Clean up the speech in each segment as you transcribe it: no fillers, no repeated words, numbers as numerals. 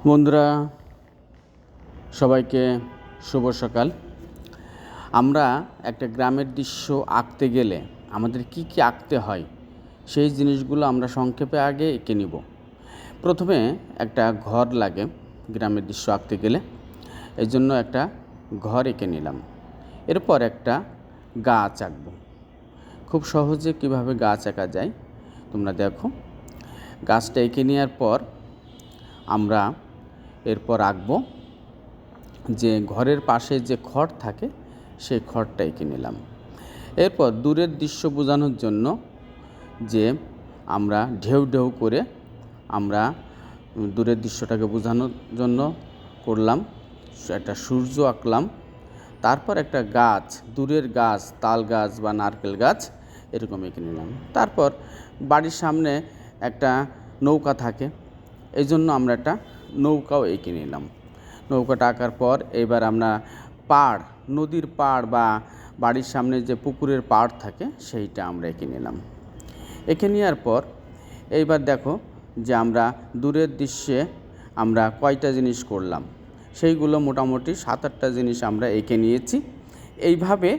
বন্ধুরা, সবাইকে শুভ সকাল। আমরা একটা গ্রামের দৃশ্য আঁকতে গেলে আমাদের কি কি আঁকতে হয় সেই জিনিসগুলো আমরা সংক্ষেপে আগে এঁকে নিব। প্রথমে একটা ঘর লাগে গ্রামের দৃশ্য আঁকতে গেলে, এই জন্য একটা ঘর এঁকে নিলাম। এরপর একটা গাছ আঁকব। খুব সহজে কিভাবে গাছ আঁকা যায় তোমরা দেখো। গাছটা এঁকে নেওয়ার পর আমরা এরপর আঁকব যে ঘরের পাশে যে খড় থাকে সেই খড়টা এঁকে নিলাম। এরপর দূরের দৃশ্য বোঝানোর জন্য যে আমরা ঢেউ ঢেউ করে আমরা দূরের দৃশ্যটাকে বোঝানোর জন্য করলাম একটা সূর্য আঁকলাম। তারপর একটা গাছ, দূরের গাছ, তাল গাছ বা নারকেল গাছ এরকম এঁকে নিলাম। তারপর বাড়ির সামনে একটা নৌকা থাকে, এই জন্য আমরা একটা নৌকাও এঁকে নিলাম। নৌকাটা আঁকার পর এবার আমরা পাড়, নদীর পাড় বা বাড়ির সামনে যে পুকুরের পাড় থাকে সেইটা আমরা এঁকে নিলাম। এঁকে নেওয়ার পর এইবার দেখো যে আমরা দূরের দৃশ্যে আমরা কয়টা জিনিস করলাম, সেইগুলো মোটামুটি 7-8টা জিনিস আমরা এঁকে নিয়েছি। এইভাবে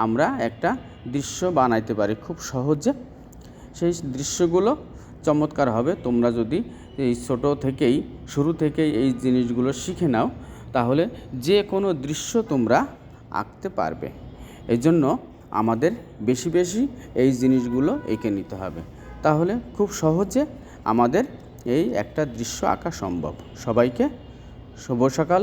আমরা একটা দৃশ্য বানাইতে পারি খুব সহজে। সেই দৃশ্যগুলো চমৎকার হবে তোমরা যদি এই ছোটো থেকেই, শুরু থেকেই এই জিনিসগুলো শিখে নাও, তাহলে যে কোনো দৃশ্য তোমরা আঁকতে পারবে। এই জন্য আমাদের বেশি বেশি এই জিনিসগুলো এঁকে নিতে হবে, তাহলে খুব সহজে আমাদের এই একটা দৃশ্য আঁকা সম্ভব। সবাইকে শুভ সকাল।